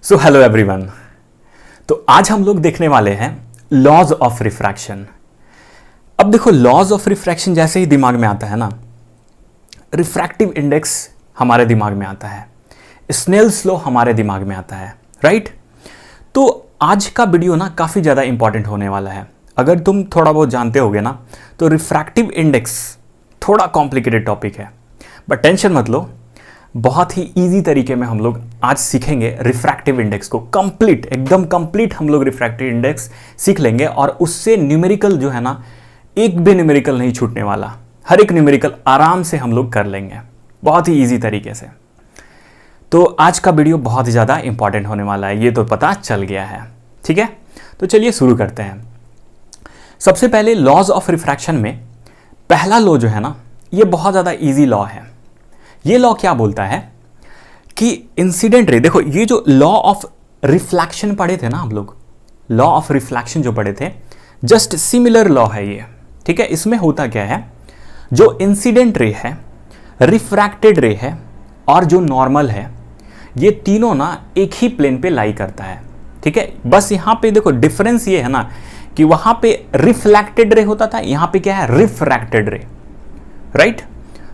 So hello everyone. तो आज हम लोग देखने वाले हैं लॉज ऑफ रिफ्रैक्शन। अब देखो, लॉज ऑफ रिफ्रैक्शन जैसे ही दिमाग में आता है ना, रिफ्रैक्टिव इंडेक्स हमारे दिमाग में आता है, स्नेल्स लॉ हमारे दिमाग में आता है, राइट। तो आज का वीडियो ना काफ़ी ज़्यादा इंपॉर्टेंट होने वाला है। अगर तुम थोड़ा बहुत जानते होगे ना, तो रिफ्रैक्टिव इंडेक्स थोड़ा कॉम्प्लिकेटेड टॉपिक है, बट टेंशन मत लो, बहुत ही इजी तरीके में हम लोग आज सीखेंगे रिफ्रैक्टिव इंडेक्स को। एकदम कंप्लीट हम लोग रिफ्रैक्टिव इंडेक्स सीख लेंगे, और उससे न्यूमेरिकल जो है ना, एक भी न्यूमेरिकल नहीं छूटने वाला। हर एक न्यूमेरिकल आराम से हम लोग कर लेंगे, बहुत ही इजी तरीके से। तो आज का वीडियो बहुत ही ज़्यादा इंपॉर्टेंट होने वाला है, ये तो पता चल गया है, ठीक है। तो चलिए शुरू करते हैं। सबसे पहले लॉज ऑफ रिफ्रैक्शन में पहला लॉ जो है ना, ये बहुत ज़्यादा ईजी लॉ है। ये लॉ क्या बोलता है कि इंसिडेंट रे, देखो ये जो लॉ ऑफ रिफ्लेक्शन पढ़े थे ना हम लोग, लॉ ऑफ रिफ्लेक्शन जो पढ़े थे, जस्ट सिमिलर लॉ है ये, ठीक है। इसमें होता क्या है, जो इंसिडेंट रे है, रिफ्रैक्टेड रे है और जो नॉर्मल है, ये तीनों ना एक ही प्लेन पे लाई करता है, ठीक है। बस यहाँ पे देखो डिफरेंस ये है ना कि वहां पे रिफ्लेक्टेड रे होता था, यहां पे क्या है, रिफ्रैक्टेड रे, राइट।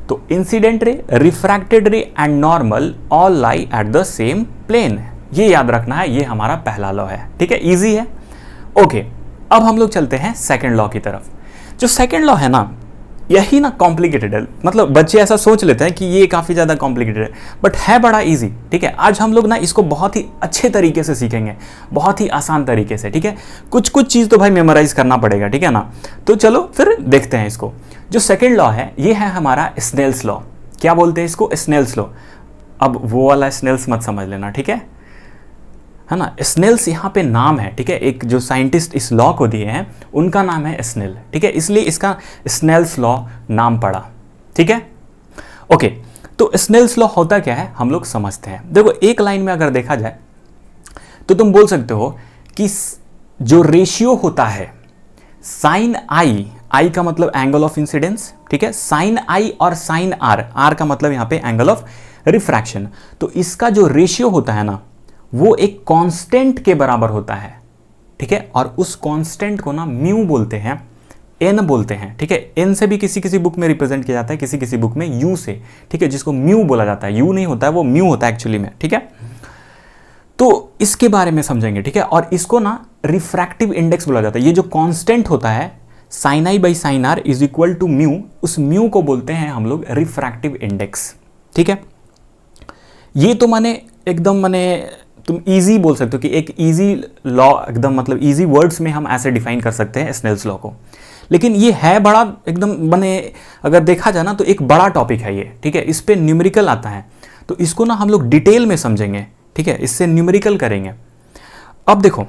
तो incident ray, refracted ray and normal all lie at the same plane, ये याद रखना है, ये हमारा पहला लॉ है, ठीक है, इजी है। ओके, अब हम लोग चलते हैं सेकंड लॉ की तरफ। जो सेकंड लॉ है ना, यही ना कॉम्प्लिकेटेड है, मतलब बच्चे ऐसा सोच लेते हैं कि ये काफ़ी ज़्यादा कॉम्प्लिकेटेड है, बट है बड़ा इजी, ठीक है। आज हम लोग ना इसको बहुत ही अच्छे तरीके से सीखेंगे, बहुत ही आसान तरीके से, ठीक है। कुछ चीज़ तो भाई मेमोराइज करना पड़ेगा, ठीक है ना। तो चलो फिर देखते हैं इसको। जो सेकेंड लॉ है, ये है हमारा स्नेल्स लॉ। क्या बोलते हैं इसको, स्नेल्स लॉ। अब वो वाला स्नेल्स मत समझ लेना, ठीक है ना। स्नेल्स यहाँ पे नाम है, ठीक है। एक जो साइंटिस्ट इस लॉ को दिए हैं, उनका नाम है स्नेल, ठीक है, इसलिए इसका स्नेल्स लॉ नाम पड़ा, ठीक है। ओके, तो स्नेल्स लॉ होता क्या है हम लोग समझते हैं। देखो एक लाइन में अगर देखा जाए तो तुम बोल सकते हो कि जो रेशियो होता है साइन आई का मतलब एंगल ऑफ इंसिडेंस, ठीक है, साइन आई और साइन आर का मतलब यहाँ पे एंगल ऑफ रिफ्रैक्शन। तो इसका जो रेशियो होता है ना, वो एक कांस्टेंट के बराबर होता है, ठीक है। और उस कांस्टेंट को ना म्यू बोलते हैं, एन बोलते हैं, ठीक है। एन से भी किसी बुक में रिप्रेजेंट किया जाता है, किसी बुक में यू से, ठीक है, जिसको म्यू बोला जाता है। यू नहीं होता है, वो म्यू होता है एक्चुअली में, ठीक है। तो इसके बारे में समझेंगे, ठीक है। और इसको ना रिफ्रैक्टिव इंडेक्स बोला जाता है। ये जो कांस्टेंट होता है sine i by sine r is equal to mu, उस म्यू को बोलते हैं हम लोग रिफ्रैक्टिव इंडेक्स, ठीक है। ये तो एकदम तुम इजी बोल सकते हो कि एक इजी लॉ, एकदम मतलब इजी वर्ड्स में हम ऐसे डिफाइन कर सकते हैं स्नेल्स लॉ को। लेकिन ये है बड़ा एकदम अगर देखा जाए ना, तो एक बड़ा टॉपिक है ये, ठीक है। इस पे न्यूमेरिकल आता है, तो इसको ना हम लोग डिटेल में समझेंगे, ठीक है, इससे न्यूमेरिकल करेंगे। अब देखो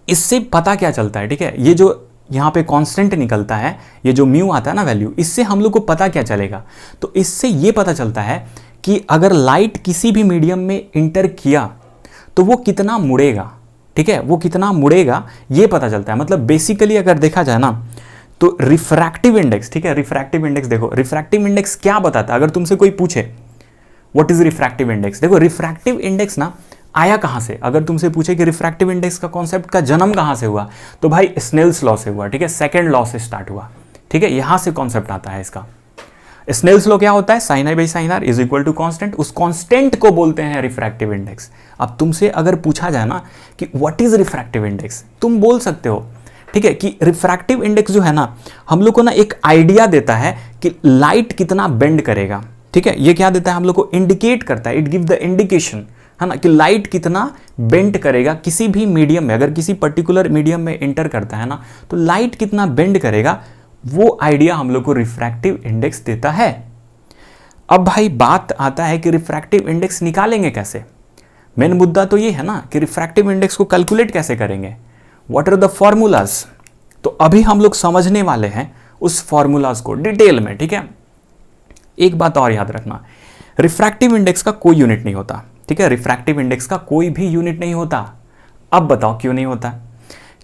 इससे पता क्या चलता है, ठीक है, ये जो यहाँ पे कांस्टेंट निकलता है, ये जो म्यू आता है ना वैल्यू, इससे हम लोग को पता क्या चलेगा, तो इससे ये पता चलता है कि अगर लाइट किसी भी मीडियम में इंटर किया तो वो कितना मुड़ेगा, ठीक है, वो कितना मुड़ेगा ये पता चलता है। मतलब बेसिकली अगर देखा जाए ना, तो रिफ्रैक्टिव इंडेक्स, ठीक है, रिफ्रैक्टिव इंडेक्स देखो, रिफ्रैक्टिव इंडेक्स क्या बताता है। अगर तुमसे कोई पूछे व्हाट इज रिफ्रैक्टिव इंडेक्स, देखो रिफ्रैक्टिव इंडेक्स ना आया कहां से। अगर तुमसे पूछे कि रिफ्रैक्टिव इंडेक्स का कॉन्सेप्ट का जन्म कहां से हुआ, तो भाई स्नेल्स लॉ से हुआ, ठीक है, सेकेंड लॉ से स्टार्ट हुआ, ठीक है, यहां से कॉन्सेप्ट आता है इसका। स्नेल्स लॉ क्या होता है, sine i by sine r is equal to constant, उस कांस्टेंट को बोलते हैं रिफ्रैक्टिव इंडेक्स। अब तुमसे अगर पूछा जाए ना कि व्हाट इज रिफ्रैक्टिव इंडेक्स, तुम बोल सकते हो, ठीक है, कि रिफ्रैक्टिव इंडेक्स जो है ना, हम लोग को ना एक आइडिया देता है कि लाइट कितना बेंड करेगा, ठीक है। ये क्या देता है हम लोग को, इंडिकेट करता है, इट गिव द इंडिकेशन, है ना, कि लाइट कितना बेंड करेगा किसी भी मीडियम में। अगर किसी पर्टिकुलर मीडियम में एंटर करता है ना, तो लाइट कितना बेंड करेगा, वो आइडिया हम लोग को रिफ्रैक्टिव इंडेक्स देता है। अब भाई बात आता है कि रिफ्रैक्टिव इंडेक्स निकालेंगे कैसे। मेन मुद्दा तो ये है ना कि रिफ्रैक्टिव इंडेक्स को कैलकुलेट कैसे करेंगे, व्हाट आर द फॉर्मूलाज। तो अभी हम लोग समझने वाले हैं उस फॉर्मूलाज को डिटेल में, ठीक है। एक बात और याद रखना, रिफ्रैक्टिव इंडेक्स का कोई यूनिट नहीं होता, ठीक है, रिफ्रैक्टिव इंडेक्स का कोई भी यूनिट नहीं होता। अब बताओ क्यों नहीं होता,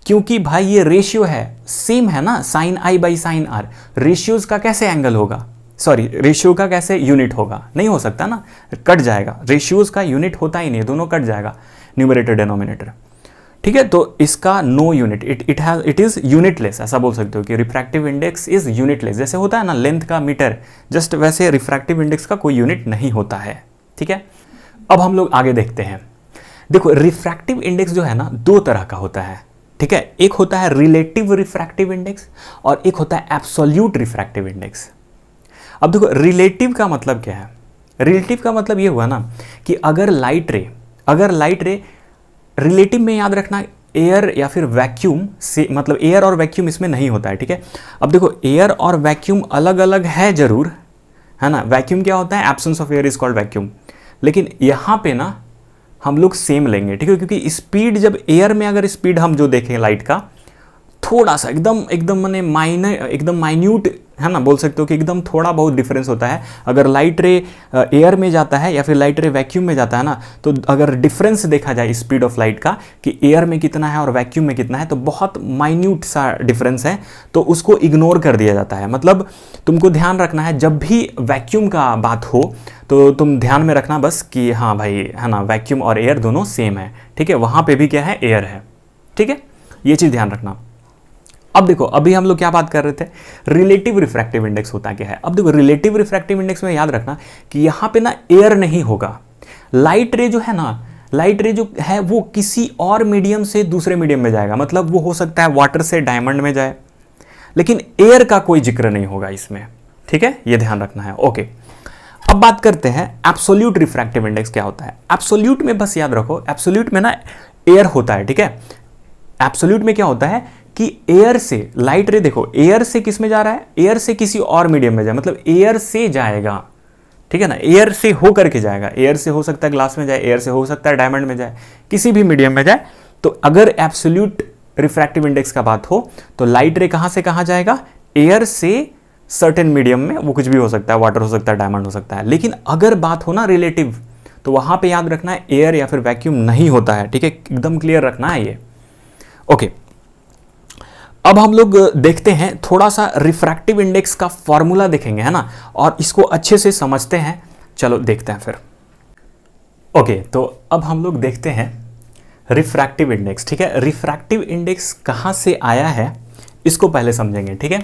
क्योंकि भाई ये रेशियो है, सेम है ना, sine i by sine r, ratios का कैसे एंगल होगा, सॉरी, रेशियो का कैसे यूनिट होगा, नहीं हो सकता ना, कट जाएगा, रेशियोज का यूनिट होता ही नहीं, दोनों कट जाएगा, न्यूमरेटर डिनोमिनेटर। ठीक है, तो इसका no unit, it is unitless, ऐसा बोल सकते हो कि रिफ्रैक्टिव इंडेक्स इज यूनिटलेस। जैसे होता है ना लेंथ का मीटर, जस्ट वैसे रिफ्रैक्टिव इंडेक्स का कोई यूनिट नहीं होता है। ठीक है, अब हम लोग आगे देखते हैं। देखो रिफ्रैक्टिव इंडेक्स जो है ना दो तरह का होता है। ठीक है, एक होता है रिलेटिव रिफ्रैक्टिव इंडेक्स और एक होता है एब्सोल्यूट रिफ्रैक्टिव इंडेक्स। अब देखो रिलेटिव का मतलब क्या है, रिलेटिव का मतलब ये हुआ ना कि अगर लाइट रे रिलेटिव में याद रखना एयर या फिर वैक्यूम से, मतलब एयर और वैक्यूम इसमें नहीं होता है। ठीक है, अब देखो एयर और वैक्यूम अलग अलग है जरूर, है ना, वैक्यूम क्या होता है, absence of air is called vacuum, लेकिन यहां पे ना हम लोग सेम लेंगे। ठीक है, क्योंकि स्पीड, जब एयर में अगर स्पीड हम जो देखें लाइट का थोड़ा सा एकदम मैंने माइनर, एकदम माइन्यूट है ना, बोल सकते हो कि एकदम थोड़ा बहुत डिफरेंस होता है। अगर लाइट रे एयर में जाता है या फिर लाइट रे वैक्यूम में जाता है ना, तो अगर डिफरेंस देखा जाए स्पीड ऑफ लाइट का कि एयर में कितना है और वैक्यूम में कितना है, तो बहुत माइन्यूट सा डिफरेंस है, तो उसको इग्नोर कर दिया जाता है। मतलब तुमको ध्यान रखना है जब भी वैक्यूम का बात हो तो तुम ध्यान में रखना बस कि हाँ भाई है ना, वैक्यूम और एयर दोनों सेम है। ठीक है, वहाँ पे भी क्या है, एयर है। ठीक है, ये चीज़ ध्यान रखना। अब देखो अभी हम लोग क्या बात कर रहे थे, रिलेटिव रिफ्रैक्टिव इंडेक्स होता क्या है। अब देखो रिलेटिव रिफ्रैक्टिव इंडेक्स में याद रखना कि यहाँ पे ना एयर नहीं होगा, लाइट रे जो है ना, लाइट रे जो है वो किसी और मीडियम से दूसरे मीडियम में जाएगा, मतलब वो हो सकता है वाटर से डायमंड में जाए, लेकिन एयर का कोई जिक्र नहीं होगा इसमें। ठीक है, ये ध्यान रखना है। ओके, अब बात करते हैं एब्सोल्यूट रिफ्रैक्टिव इंडेक्स क्या होता है। एब्सोल्यूट में बस याद रखो, एब्सोल्यूट में ना एयर होता है। ठीक है, एब्सोल्यूट में क्या होता है कि एयर से लाइट रे, देखो एयर से किस में जा रहा है, एयर से किसी और मीडियम में जाए, मतलब एयर से जाएगा। ठीक है ना, एयर से हो करके जाएगा, एयर से हो सकता है ग्लास में जाए, एयर से हो सकता है डायमंड में जाए, किसी भी मीडियम में जाए। तो अगर एब्सोल्यूट रिफ्रैक्टिव इंडेक्स का बात हो तो लाइट रे कहां से कहां जाएगा, एयर से सर्टेन मीडियम में, वो कुछ भी हो सकता है, वाटर हो सकता है, डायमंड हो सकता है। लेकिन अगर बात हो ना रिलेटिव, तो वहां पे याद रखना है एयर या फिर वैक्यूम नहीं होता है। ठीक है, एकदम क्लियर रखना है ये। ओके, अब हम लोग देखते हैं थोड़ा सा रिफ्रैक्टिव इंडेक्स का फॉर्मूला देखेंगे, है ना, और इसको अच्छे से समझते हैं। चलो देखते हैं फिर। ओके, तो अब हम लोग देखते हैं रिफ्रैक्टिव इंडेक्स। ठीक है, रिफ्रैक्टिव इंडेक्स कहाँ से आया है इसको पहले समझेंगे। ठीक है,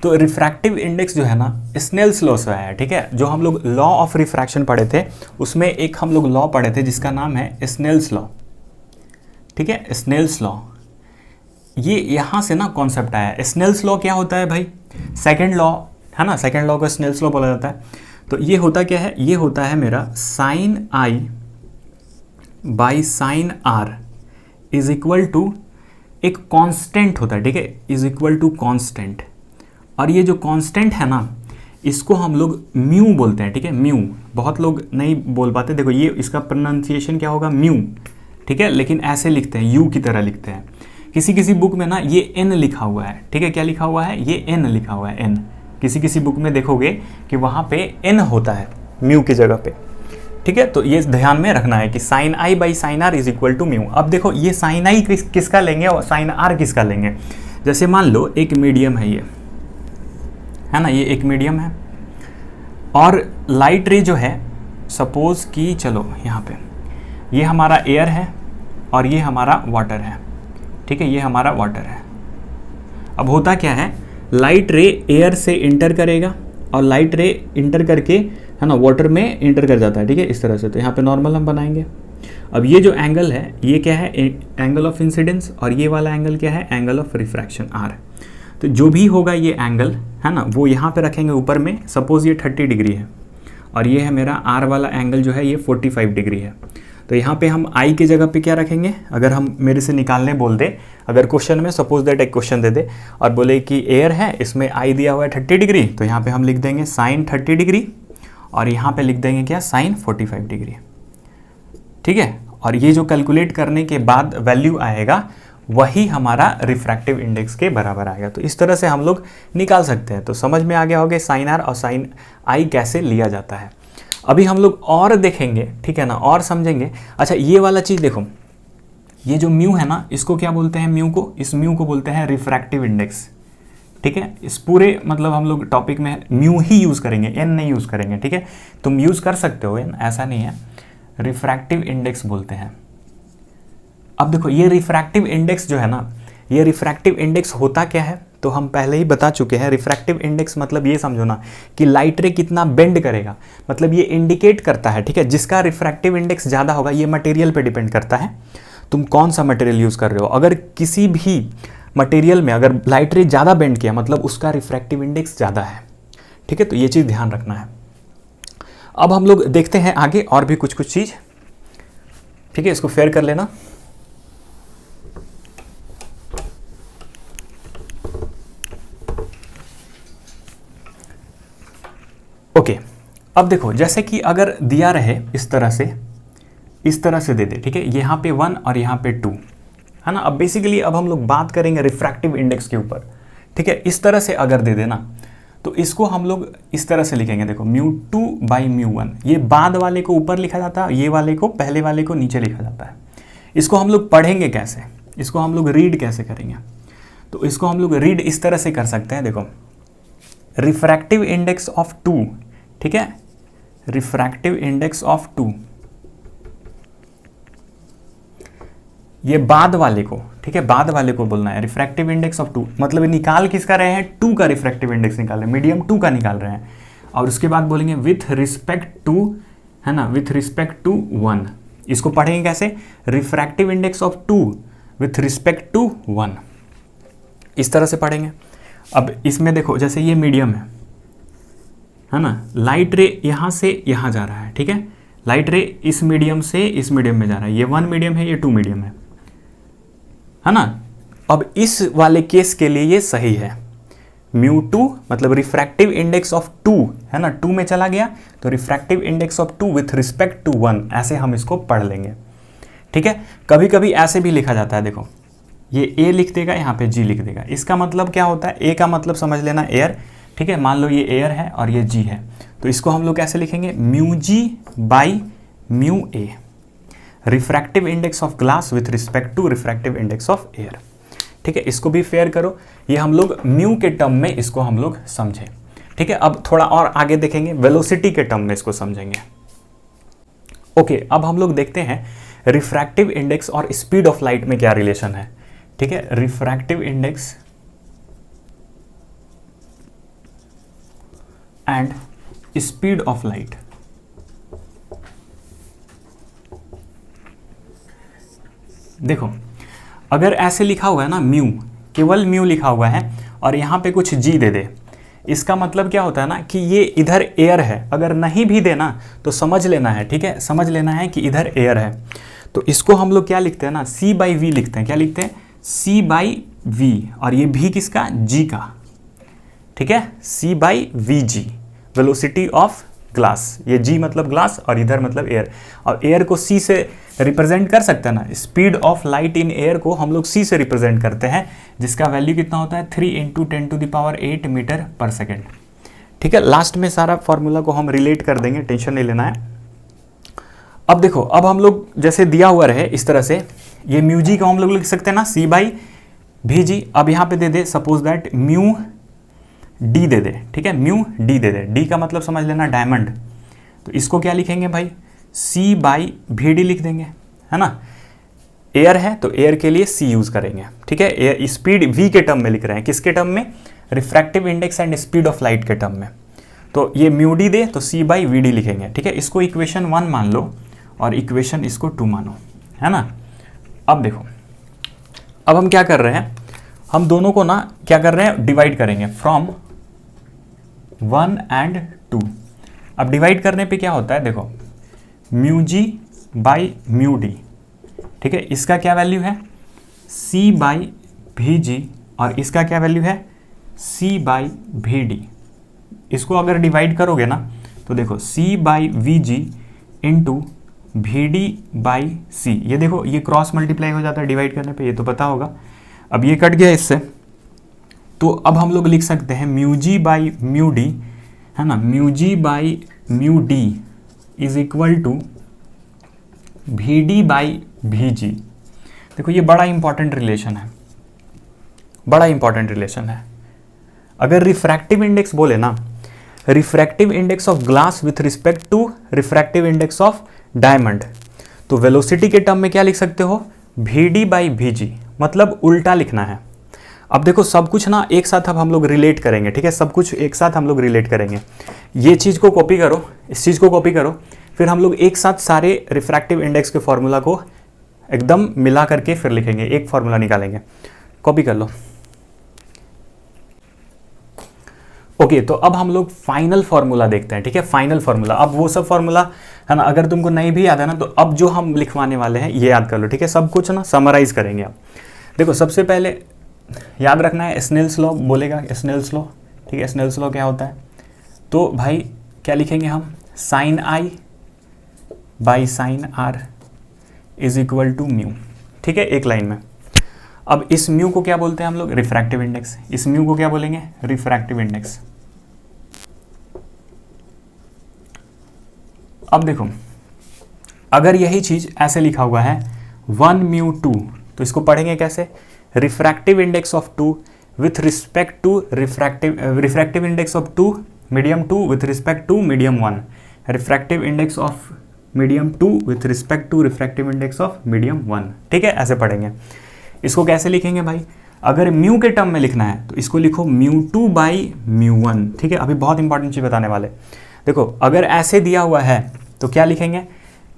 तो रिफ्रैक्टिव इंडेक्स जो है ना स्नेल्स लॉ से आया है। ठीक है, जो हम लोग लॉ ऑफ रिफ्रैक्शन पढ़े थे उसमें एक हम लोग लॉ पढ़े थे जिसका नाम है स्नेल्स लॉ। ठीक है, स्नेल्स लॉ, ये यहां से ना कॉन्सेप्ट आया है। स्नेल्स लॉ क्या होता है भाई, सेकंड लॉ है ना, सेकंड लॉ को स्नेल्स लॉ बोला जाता है। तो ये होता क्या है, ये होता है मेरा sine i by sine r is equal to एक कांस्टेंट होता है। ठीक है, इज इक्वल टू कांस्टेंट, और ये जो कांस्टेंट है ना इसको हम लोग म्यू बोलते हैं। ठीक है, म्यू बहुत लोग नहीं बोल पाते, देखो ये इसका प्रोनाउंसिएशन क्या होगा, म्यू। ठीक है, लेकिन ऐसे लिखते हैं, यू की तरह लिखते हैं। किसी किसी बुक में ना ये एन लिखा हुआ है। ठीक है, क्या लिखा हुआ है, ये एन लिखा हुआ है, एन। किसी किसी बुक में देखोगे कि वहाँ पे एन होता है म्यू की जगह पे। ठीक है, तो ये ध्यान में रखना है कि sine i by sine r is equal to mu. अब देखो ये साइन आई किसका लेंगे और साइन आर किसका लेंगे। जैसे मान लो एक मीडियम है, ये है ना, ये एक मीडियम है और लाइट रे जो है सपोज कि चलो यहाँ पे ये हमारा एयर है और ये हमारा वाटर है। ठीक है, ये हमारा वाटर है। अब होता क्या है, लाइट रे एयर से इंटर करेगा और लाइट रे इंटर करके है ना वाटर में इंटर कर जाता है। ठीक है, इस तरह से। तो यहाँ पे नॉर्मल हम बनाएंगे। अब ये जो एंगल है ये क्या है, एंगल ऑफ इंसिडेंस, और ये वाला एंगल क्या है, एंगल ऑफ रिफ्रैक्शन आर। तो जो भी होगा ये एंगल है ना वो यहाँ पे रखेंगे ऊपर में। सपोज ये 30 डिग्री है और ये है मेरा आर वाला एंगल जो है ये 45 डिग्री है। तो यहाँ पे हम आई की जगह पे क्या रखेंगे, अगर हम मेरे से निकालने बोल दे, अगर क्वेश्चन में सपोज दैट एक क्वेश्चन दे दे और बोले कि एयर है, इसमें आई दिया हुआ है 30 डिग्री, तो यहाँ पे हम लिख देंगे साइन 30 डिग्री और यहाँ पे लिख देंगे क्या, साइन 45 डिग्री। ठीक है, और ये जो कैलकुलेट करने के बाद वैल्यू आएगा वही हमारा रिफ्रैक्टिव इंडेक्स के बराबर आएगा। तो इस तरह से हम लोग निकाल सकते हैं। तो समझ में आ गया होगा साइन आर और साइन आई कैसे लिया जाता है। अभी हम लोग और देखेंगे, ठीक है ना, और समझेंगे। अच्छा, ये वाला चीज़ देखो, ये जो म्यू है ना इसको क्या बोलते हैं, म्यू को, इस म्यू को बोलते हैं रिफ्रैक्टिव इंडेक्स। ठीक है, इस पूरे मतलब हम लोग टॉपिक में म्यू ही यूज़ करेंगे, एन नहीं यूज़ करेंगे, ठीक है। तुम यूज़ कर सकते हो एन, ऐसा नहीं है। रिफ्रैक्टिव इंडेक्स बोलते हैं। अब देखो ये रिफ्रैक्टिव इंडेक्स जो है ना, ये रिफ्रैक्टिव इंडेक्स होता क्या है तो हम पहले ही बता चुके हैं। रिफ्रैक्टिव इंडेक्स मतलब ये समझो ना कि लाइट रे कितना बेंड करेगा, मतलब ये इंडिकेट करता है, ठीक है। जिसका रिफ्रैक्टिव इंडेक्स ज़्यादा होगा, ये मटेरियल पे डिपेंड करता है, तुम कौन सा मटेरियल यूज़ कर रहे हो। अगर किसी भी मटेरियल में अगर लाइट रे ज़्यादा बेंड किया मतलब उसका रिफ्रैक्टिव इंडेक्स ज़्यादा है, ठीक है। तो ये चीज़ ध्यान रखना है। अब हम लोग देखते हैं आगे और भी कुछ कुछ चीज़, ठीक है। इसको फेयर कर लेना। ओके, अब देखो जैसे कि अगर दिया रहे इस तरह से दे दे, ठीक है। यहाँ पे 1 और यहाँ पे 2 है ना। अब बेसिकली अब हम लोग बात करेंगे रिफ्रैक्टिव इंडेक्स के ऊपर, ठीक है। इस तरह से अगर दे देना तो इसको हम लोग इस तरह से लिखेंगे, देखो μ2/μ1। ये बाद वाले को ऊपर लिखा जाता है, ये वाले को पहले वाले को नीचे लिखा जाता है। इसको हम लोग पढ़ेंगे कैसे, इसको हम लोग रीड कैसे करेंगे, तो इसको हम लोग रीड इस तरह से कर सकते हैं। देखो रिफ्रैक्टिव इंडेक्स ऑफ 2, ठीक है, रिफ्रैक्टिव इंडेक्स ऑफ 2, ये बाद वाले को, ठीक है, बाद वाले को बोलना है रिफ्रैक्टिव इंडेक्स ऑफ 2। मतलब निकाल किसका रहे हैं, 2 का रिफ्रैक्टिव इंडेक्स निकाल रहे हैं, मीडियम 2 का निकाल रहे हैं। और उसके बाद बोलेंगे विथ रिस्पेक्ट टू, है ना, विथ रिस्पेक्ट टू 1। इसको पढ़ेंगे कैसे, refractive index of 2 with respect to 1, इस तरह से पढ़ेंगे। अब इसमें देखो जैसे ये मीडियम है ना, लाइट रे यहाँ से यहाँ जा रहा है, ठीक है। लाइट रे इस मीडियम से इस मीडियम में जा रहा है, ये 1 मीडियम है, ये 2 मीडियम है ना। अब इस वाले केस के लिए ये सही है, μ2 मतलब रिफ्रैक्टिव इंडेक्स ऑफ 2 है ना, 2 में चला गया तो refractive index of 2 with respect to 1, ऐसे हम इसको पढ़ लेंगे, ठीक है। कभी कभी ऐसे भी लिखा जाता है, देखो ये A लिख देगा, यहाँ पे G लिख देगा। इसका मतलब क्या होता है, A का मतलब समझ लेना एयर, ठीक है। मान लो ये एयर है और ये G है, तो इसको हम लोग कैसे लिखेंगे, μg/μa, refractive index of glass with respect to refractive index of air, ठीक है। इसको भी फेयर करो, ये हम लोग म्यू के टर्म में इसको हम लोग समझें, ठीक है। अब थोड़ा और आगे देखेंगे, वेलोसिटी के टर्म में इसको समझेंगे। ओके, अब हम लोग देखते हैं रिफ्रैक्टिव इंडेक्स और स्पीड ऑफ लाइट में क्या रिलेशन है, ठीक है। Refractive index and speed of light. देखो अगर ऐसे लिखा हुआ है ना म्यू, केवल म्यू लिखा हुआ है और यहाँ पे कुछ जी दे दे, इसका मतलब क्या होता है ना कि ये इधर एयर है। अगर नहीं भी देना तो समझ लेना है, ठीक है, समझ लेना है कि इधर एयर है। तो इसको हम लोग क्या लिखते हैं ना, c/v लिखते हैं। क्या लिखते हैं, c/v, और ये v किसका, g का, ठीक है, c/vg, वेलोसिटी ऑफ ग्लास। ये g मतलब ग्लास और इधर मतलब एयर, और एयर को c से रिप्रेजेंट कर सकते हैं ना। Speed of light in air को हम लोग c से रिप्रेजेंट करते हैं, जिसका वैल्यू कितना होता है, 3 × 10⁸ मीटर पर सेकेंड, ठीक है। लास्ट में सारा फॉर्मूला को हम रिलेट कर देंगे, टेंशन नहीं लेना है। अब देखो, अब हम लोग जैसे दिया हुआ रहे इस तरह से, ये μg को हम लोग लिख सकते हैं ना c/vg। अब यहाँ पे दे दे सपोज दैट μd दे दे, ठीक है, μd दे दे, d का मतलब समझ लेना डायमंड। तो इसको क्या लिखेंगे भाई, c/vd लिख देंगे, है ना। एयर है तो एयर के लिए c यूज करेंगे, ठीक है। एयर स्पीड v के टर्म में लिख रहे हैं, किसके टर्म में, refractive index and speed of light के टर्म में। तो ये μd दे तो c/vd लिखेंगे, ठीक है। इसको इक्वेशन 1 मान लो और इक्वेशन इसको 2 मानो, है ना। अब देखो, अब हम क्या कर रहे हैं, हम दोनों को ना क्या कर रहे हैं, डिवाइड करेंगे फ्रॉम 1 and 2। अब डिवाइड करने पे क्या होता है, देखो μg/μd, ठीक है। इसका क्या वैल्यू है, c/vg, और इसका क्या वैल्यू है, c/vd। इसको अगर डिवाइड करोगे ना तो देखो c/vg इंटू vd/c, ये देखो ये क्रॉस मल्टीप्लाई हो जाता है डिवाइड करने पे, ये तो पता होगा। अब ये कट गया इससे, तो अब हम लोग लिख सकते हैं μg/μd, है ना, μg/μd is equal to vd/vg। देखो ये बड़ा इंपॉर्टेंट रिलेशन है, बड़ा इंपॉर्टेंट रिलेशन है। अगर रिफ्रैक्टिव इंडेक्स बोले ना, refractive index of glass with respect to refractive index of diamond, तो वेलोसिटी के टर्म में क्या लिख सकते हो, VD बाई VG, मतलब उल्टा लिखना है। अब देखो सब कुछ ना एक साथ अब हम लोग रिलेट करेंगे, ठीक है, सब कुछ एक साथ हम लोग रिलेट करेंगे। ये चीज़ को कॉपी करो, इस चीज़ को कॉपी करो, फिर हम लोग एक साथ सारे रिफ्रैक्टिव इंडेक्स के फॉर्मूला को एकदम मिला करके फिर लिखेंगे, एक फॉर्मूला निकालेंगे। कॉपी कर लो। ओके, तो अब हम लोग फाइनल फार्मूला देखते हैं, ठीक है, फाइनल फार्मूला। अब वो सब फार्मूला है ना, अगर तुमको नहीं भी याद है ना, तो अब जो हम लिखवाने वाले हैं ये याद कर लो, ठीक है, सब कुछ ना समराइज करेंगे। अब देखो सबसे पहले याद रखना है, स्नेल्स लॉ बोलेगा, स्नेल्स लॉ, ठीक है, स्नेल्स लॉ क्या होता है, तो भाई क्या लिखेंगे हम, sine i by sine r is equal to mu, ठीक है, एक लाइन में। अब इस म्यू को क्या बोलते हैं हम लोग, रिफ्रैक्टिव इंडेक्स। इस म्यू को क्या बोलेंगे, रिफ्रैक्टिव इंडेक्स। अब देखो अगर यही चीज ऐसे लिखा हुआ है 1 म्यू 2, तो इसको पढ़ेंगे कैसे, refractive index of 2 with respect to refractive index of 2 medium 2 with respect to medium 1, refractive index of medium 2 with respect to refractive index of medium 1, ठीक है, ऐसे पढ़ेंगे। इसको कैसे लिखेंगे भाई, अगर म्यू के टर्म में लिखना है तो इसको लिखो म्यू 2 बाई म्यू 1, ठीक है। अभी बहुत इंपॉर्टेंट चीज बताने वाले, देखो अगर ऐसे दिया हुआ है तो क्या लिखेंगे,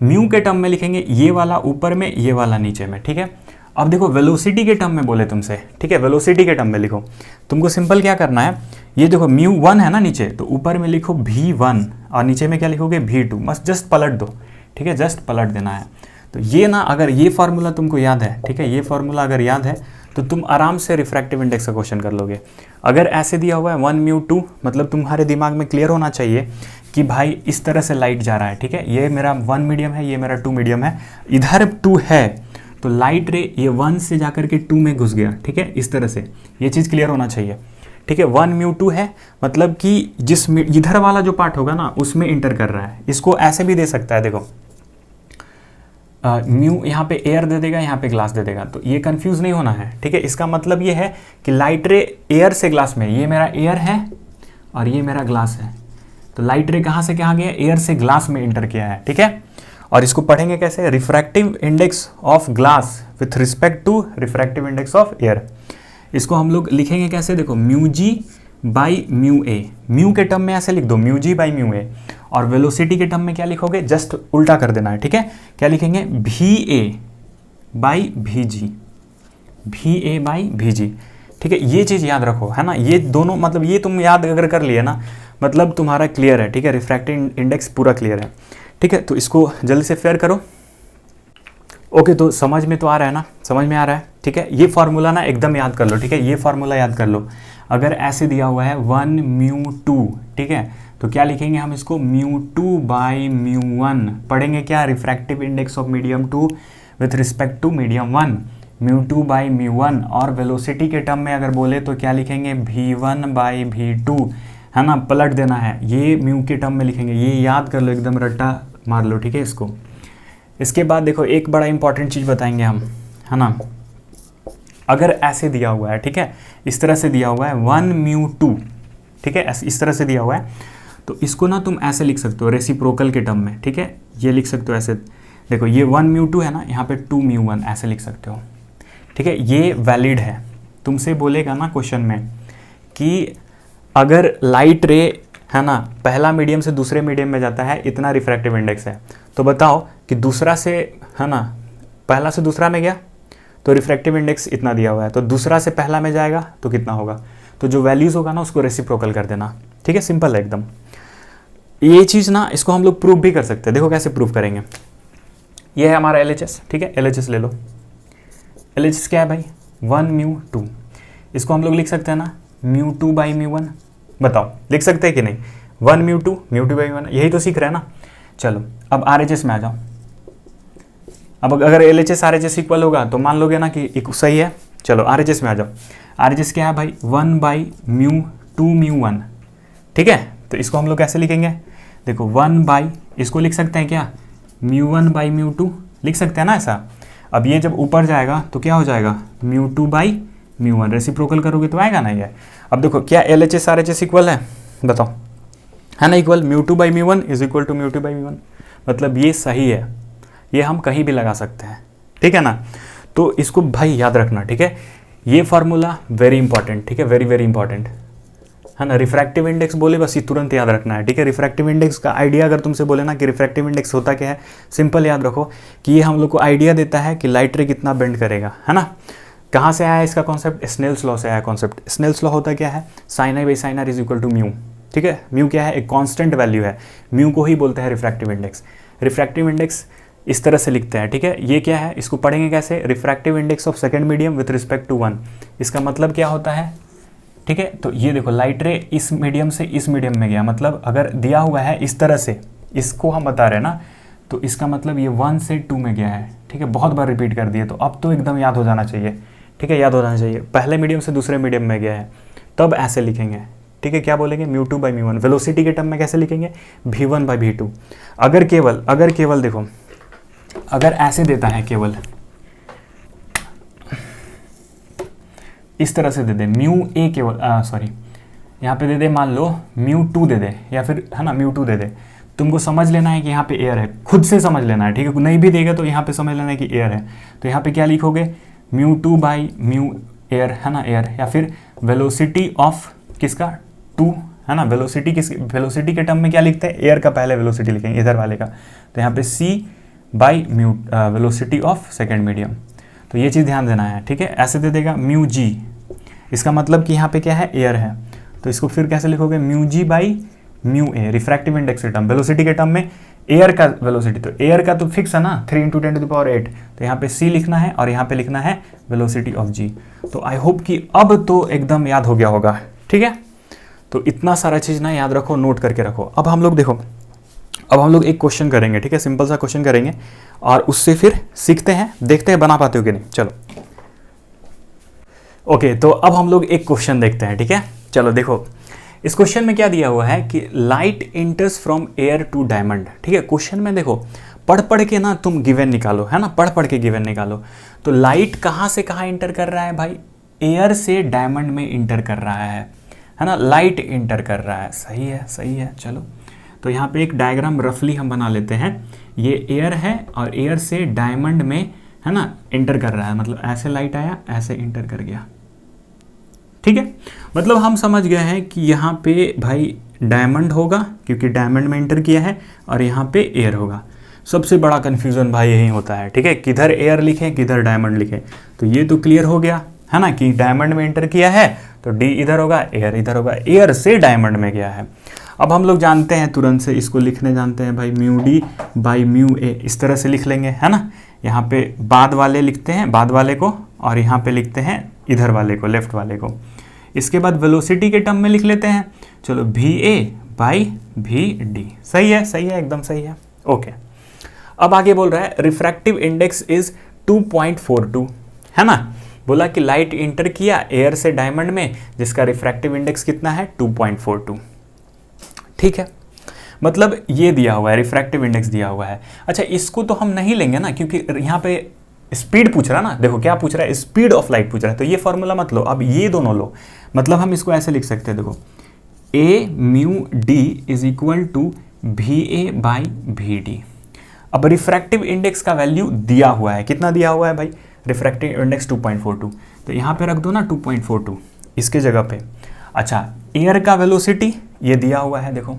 म्यू के टर्म में लिखेंगे ये वाला ऊपर में, ये वाला नीचे में, ठीक है। अब देखो वेलोसिटी के टर्म में बोले तुमसे, ठीक है, वेलोसिटी के टर्म में लिखो, तुमको सिंपल क्या करना है, ये देखो म्यू 1 है ना नीचे, तो ऊपर में लिखो V1 और नीचे में क्या लिखोगे V2, बस जस्ट पलट दो, ठीक है, जस्ट पलट देना है। तो ये ना अगर ये फार्मूला तुमको याद है, ठीक है, ये फार्मूला अगर याद है तो तुम आराम से रिफ्रैक्टिव इंडेक्स का क्वेश्चन कर लोगे। अगर ऐसे दिया हुआ है 1 म्यू 2, मतलब तुम्हारे दिमाग में क्लियर होना चाहिए कि भाई इस तरह से लाइट जा रहा है, ठीक है, ये मेरा 1 मीडियम है, ये मेरा 2 मीडियम है, इधर 2 है, तो लाइट रे ये 1 से जाकर के 2 में घुस गया, ठीक है, इस तरह से ये चीज़ क्लियर होना चाहिए, ठीक है। 1 म्यू 2 है, मतलब कि जिस इधर वाला जो पार्ट होगा ना उसमें इंटर कर रहा है। इसको ऐसे भी दे सकता है, देखो म्यू यहाँ पे एयर दे देगा, यहाँ पे ग्लास दे देगा, तो ये कंफ्यूज नहीं होना है, ठीक है। इसका मतलब ये है कि लाइट रे एयर से ग्लास में, ये मेरा एयर है और ये मेरा ग्लास है, तो लाइट रे कहाँ से कहाँ गया, एयर से ग्लास में इंटर किया है, ठीक है। और इसको पढ़ेंगे कैसे, refractive index of glass with respect to refractive index of air. इसको हम लोग लिखेंगे कैसे, देखो mu g by mu a, mu के टर्म में ऐसे लिख दो mu g by mu a, और वेलोसिटी के टर्म में क्या लिखोगे, जस्ट उल्टा कर देना है, ठीक है। क्या लिखेंगे, V A by we ji, V A by we जी, ठीक है। ये चीज़ याद रखो, है ना, ये दोनों मतलब ये तुम याद अगर कर लिए ना, मतलब तुम्हारा क्लियर है, ठीक है, रिफ्रैक्टिव इंडेक्स पूरा क्लियर है, ठीक है। तो इसको जल्दी से फेयर करो। ओके, तो समझ में तो आ रहा है ना, समझ में आ रहा है, ठीक है। ये फार्मूला ना एकदम याद कर लो, ठीक है, ये फार्मूला याद कर लो। अगर ऐसे दिया हुआ है 1 म्यू 2, ठीक है, तो क्या लिखेंगे हम इसको, म्यू 2 बाई म्यू 1, पढ़ेंगे क्या, refractive index of medium 2 with respect to medium 1, mu 2 by mu 1। और वेलोसिटी के टर्म में अगर बोले तो क्या लिखेंगे, V1 बाई V2, है ना, पलट देना है, ये म्यू के टर्म में लिखेंगे, ये याद कर लो, एकदम रट्टा मार लो, ठीक है इसको। इसके बाद देखो एक बड़ा इंपॉर्टेंट चीज़ बताएंगे हम, है ना, अगर ऐसे दिया हुआ है, ठीक है, इस तरह से दिया हुआ है 1 म्यू 2, ठीक है, इस तरह से दिया हुआ है, तो इसको ना तुम ऐसे लिख सकते हो रेसिप्रोकल के टर्म में, ठीक है, ये लिख सकते हो ऐसे, देखो ये 1 म्यू 2 है ना, यहाँ पे 2 म्यू 1 ऐसे लिख सकते हो, ठीक है, ये वैलिड है। तुमसे बोलेगा ना क्वेश्चन में कि अगर लाइट रे, है ना, पहला मीडियम से दूसरे मीडियम में जाता है, इतना रिफ्रैक्टिव इंडेक्स है, तो बताओ कि दूसरा से, है ना, पहला से दूसरा में गया तो रिफ्रैक्टिव इंडेक्स इतना दिया हुआ है, तो दूसरा से पहला में जाएगा तो कितना होगा, तो जो वैल्यूज़ होगा ना उसको रेसिप्रोकल कर देना, ठीक है, सिंपल है एकदम। ये चीज़ ना इसको हम लोग प्रूव भी कर सकते हैं, देखो कैसे प्रूव करेंगे। ये है हमारा LHS, ठीक है, LHS ले लो। LHS क्या है भाई, 1 म्यू 2, इसको हम लोग लिख सकते हैं ना म्यू 2 बाई म्यू 1, बताओ लिख सकते हैं कि नहीं, 1 म्यू 2 बाई म्यू 1, यही तो सीख रहे हैं ना। चलो अब RHS में आ जाओ। अब अगर LHS RHS इक्वल होगा तो मान लोगे ना कि सही है। चलो RHS में आ जाओ। RHS क्या है भाई, 1 बाई म्यू 2 म्यू 1, ठीक है। तो इसको हम लोग कैसे लिखेंगे, देखो 1 बाई, इसको लिख सकते हैं क्या, म्यू 1 बाई म्यू 2 लिख सकते हैं ना ऐसा। अब ये जब ऊपर जाएगा तो क्या हो जाएगा, mu 2 by mu one, reciprocal करोगे तो आएगा ना ये। अब देखो क्या L H S R H S equal है, बताओ, है ना equal, mu two by mu one is equal to mu two by mu one, मतलब ये सही है, ये हम कहीं भी लगा सकते हैं, ठीक है ना। तो इसको भाई याद रखना, ठीक है, ये फार्मूला वेरी इंपॉर्टेंट, ठीक है, वेरी वेरी इंपॉर्टेंट, है ना। रिफ्रैक्टिव इंडेक्स बोले बस ये तुरंत याद रखना है, ठीक है। रिफ्रैक्टिव इंडेक्स का आइडिया अगर तुमसे बोले ना कि रिफ्रैक्टिव इंडेक्स होता क्या है, सिंपल याद रखो कि ये हम लोग को आइडिया देता है कि लाइट रे कितना बेंड करेगा, है ना। कहाँ से आया इसका कॉन्सेप्ट, स्नेल्स लॉ से आया कॉन्सेप्ट। स्नेल्स लॉ होता क्या है, sine i by sine r is equal to mu, ठीक है। म्यू क्या है, एक कांस्टेंट वैल्यू है, म्यू को ही बोलते हैं रिफ्रैक्टिव इंडेक्स। रिफ्रैक्टिव इंडेक्स इस तरह से लिखते हैं, ठीक है। ये क्या है, इसको पढ़ेंगे कैसे, refractive index of second medium with respect to one. इसका मतलब क्या होता है, ठीक है। तो ये देखो लाइट रे इस मीडियम से इस मीडियम में गया, मतलब अगर दिया हुआ है इस तरह से, इसको हम बता रहे हैं ना, तो इसका मतलब ये 1 से 2 में गया है, ठीक है। बहुत बार रिपीट कर दिए तो अब तो एकदम याद हो जाना चाहिए, ठीक है, याद हो जाना चाहिए। पहले मीडियम से दूसरे मीडियम में गया है, तब ऐसे लिखेंगे, ठीक है। क्या बोलेंगे, mu two by mu one. Velocity के टर्म में कैसे लिखेंगे, v one by v two. अगर केवल देखो, अगर ऐसे देता है, केवल इस तरह से दे दे, म्यू ए केवल सॉरी यहाँ पे दे दे, मान लो म्यू टू दे दे, या फिर है ना म्यू टू दे दे, तुमको समझ लेना है कि यहाँ पे एयर है, खुद से समझ लेना है, ठीक है। नहीं भी देगा तो यहाँ पे समझ लेना है कि एयर है, तो यहाँ पे क्या लिखोगे, mu two by mu air, है ना एयर, या फिर वेलोसिटी ऑफ किसका, टू, है ना। वेलोसिटी के टर्म में क्या लिखते हैं, एयर का पहले वेलोसिटी लिखेंगे इधर वाले का, तो यहाँ पे C by mu velocity of second medium. तो ये चीज़ ध्यान देना है, ठीक है। ऐसे दे देगा म्यू जी, इसका मतलब कि यहाँ पे क्या है, एयर है, तो इसको फिर कैसे लिखोगे, mu g by mu a, refractive index के टर्म, वेलोसिटी के टर्म में एयर का वेलोसिटी, तो एयर का तो फिक्स है ना 3 × 10⁸, तो यहाँ पे सी लिखना है और यहाँ पे लिखना है वेलोसिटी ऑफ जी। तो आई होप कि अब तो एकदम याद हो गया होगा, ठीक है। तो इतना सारा चीज़ ना याद रखो, नोट करके रखो। अब हम लोग देखो, अब हम लोग एक क्वेश्चन करेंगे, ठीक है, सिंपल सा क्वेश्चन करेंगे और उससे फिर सीखते हैं, देखते हैं बना पाते हो कि नहीं। चलो ओके, तो अब हम लोग एक क्वेश्चन देखते हैं, ठीक है। चलो देखो, इस क्वेश्चन में क्या दिया हुआ है कि light enters from air to diamond, ठीक है। क्वेश्चन में देखो, पढ़ के ना तुम गिवन निकालो, है ना, पढ़ के गिवन निकालो। तो लाइट कहाँ से कहाँ इंटर कर रहा है भाई, एयर से डायमंड में इंटर कर रहा है ना, लाइट इंटर कर रहा है, सही है सही है। चलो तो यहाँ पे एक डायग्राम रफली हम बना लेते हैं, ये एयर है और एयर से डायमंड में, है ना, इंटर कर रहा है, मतलब ऐसे लाइट आया, ऐसे इंटर कर गया, ठीक है। मतलब हम समझ गए हैं कि यहाँ पे भाई डायमंड होगा क्योंकि डायमंड में इंटर किया है, और यहाँ पे एयर होगा। सबसे बड़ा कन्फ्यूज़न भाई यही होता है, ठीक है, किधर एयर लिखें किधर डायमंड लिखें। तो ये तो क्लियर हो गया, है ना, कि डायमंड में इंटर किया है तो डी इधर होगा, एयर इधर होगा, एयर से डायमंड में गया है। अब हम लोग जानते हैं, तुरंत से इसको लिखने जानते हैं भाई, म्यू डी बाई म्यू ए, इस तरह से लिख लेंगे, है ना। यहाँ पे बाद वाले लिखते हैं, बाद वाले को, और यहाँ पे लिखते हैं इधर वाले को, लेफ्ट वाले को। इसके बाद वेलोसिटी के टर्म में लिख लेते हैं, चलो v A by we d, सही है एकदम सही है, ओके। अब आगे बोल रहा है रिफ्रैक्टिव इंडेक्स इज 2.42, है ना। बोला कि लाइट इंटर किया एयर से डायमंड में, जिसका रिफ्रैक्टिव इंडेक्स कितना है 2.42, ठीक है। मतलब ये दिया हुआ है, रिफ्रैक्टिव इंडेक्स दिया हुआ है। अच्छा, इसको तो हम नहीं लेंगे ना, क्योंकि यहाँ पे स्पीड पूछ रहा है ना, देखो क्या पूछ रहा है, स्पीड ऑफ लाइट पूछ रहा है, तो ये फॉर्मूला मत लो, अब ये दोनों लो। मतलब हम इसको ऐसे लिख सकते हैं, देखो A mu D is equal to V A by we D. अब रिफ्रैक्टिव इंडेक्स का वैल्यू दिया हुआ है, कितना दिया हुआ है भाई, रिफ्रैक्टिव इंडेक्स 2.42, तो यहाँ पे रख दो ना 2.42 इसके जगह पे। अच्छा, एयर का वेलोसिटी ये दिया हुआ है, देखो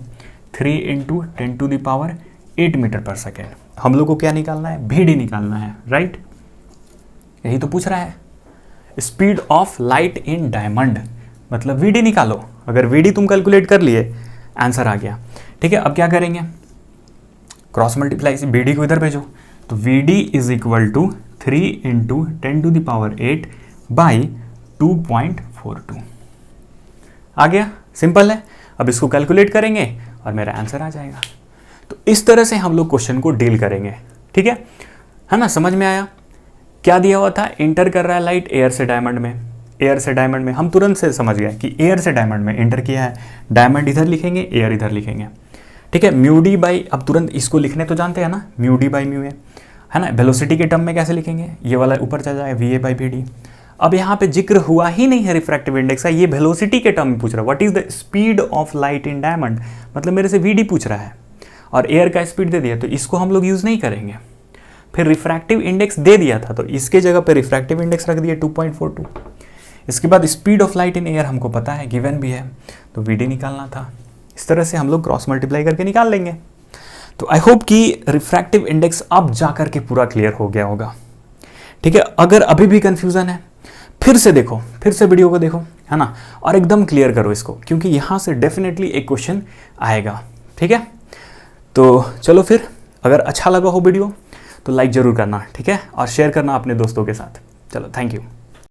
3 × 10⁸ मीटर पर सेकेंड। हम लोग को क्या निकालना है, वी डी निकालना है, राइट, यही तो पूछ रहा है। Speed of light in diamond, मतलब वी डी निकालो। अगर वी डी तुम कैलकुलेट कर लिए, आंसर आ गया, ठीक है। अब क्या करेंगे, क्रॉस मल्टीप्लाई, वी डी को इधर भेजो, तो v d is equal to 3 × 10⁸ by 2.42 आ गया, सिंपल है। अब इसको कैलकुलेट करेंगे और मेरा आंसर आ जाएगा। तो इस तरह से हम लोग क्वेश्चन को डील करेंगे, ठीक है ना। समझ में आया, क्या दिया हुआ था, इंटर कर रहा है लाइट एयर से डायमंड में, एयर से डायमंड में, हम तुरंत से समझ गए कि एयर से डायमंड में इंटर किया है, डायमंड इधर लिखेंगे, एयर इधर लिखेंगे, ठीक है। म्यू डी बाई, अब तुरंत इसको लिखने तो जानते हैं ना, म्यू डी बाई म्यू ए, है ना। वेलोसिटी के टर्म में कैसे लिखेंगे, ये वाला ऊपर चला जाए, v A by we D. अब यहाँ पे जिक्र हुआ ही नहीं है रिफ्रैक्टिव इंडेक्स का, ये वेलोसिटी के टर्म में पूछ रहा है। What is the speed of light in diamond, मतलब मेरे से वीडी पूछ रहा है और एयर का स्पीड दे दिया, तो इसको हम लोग यूज नहीं करेंगे। फिर रिफ्रैक्टिव इंडेक्स दे दिया था तो इसके जगह पे रिफ्रैक्टिव इंडेक्स रख दिया 2.42। इसके बाद speed of light in air हमको पता है, गिवन भी है, तो वीडी निकालना था। इस तरह से हम लोग क्रॉस मल्टीप्लाई करके निकाल लेंगे। तो आई होप कि रिफ्रैक्टिव इंडेक्स अब जा करके पूरा क्लियर हो गया होगा। ठीक है, अगर अभी भी कंफ्यूजन है फिर से देखो, फिर से वीडियो को देखो, है ना, और एकदम क्लियर करो इसको, क्योंकि यहां से डेफिनेटली एक क्वेश्चन आएगा। ठीक है, तो चलो फिर, अगर अच्छा लगा हो वीडियो तो लाइक जरूर करना, ठीक है, और शेयर करना अपने दोस्तों के साथ। चलो, थैंक यू।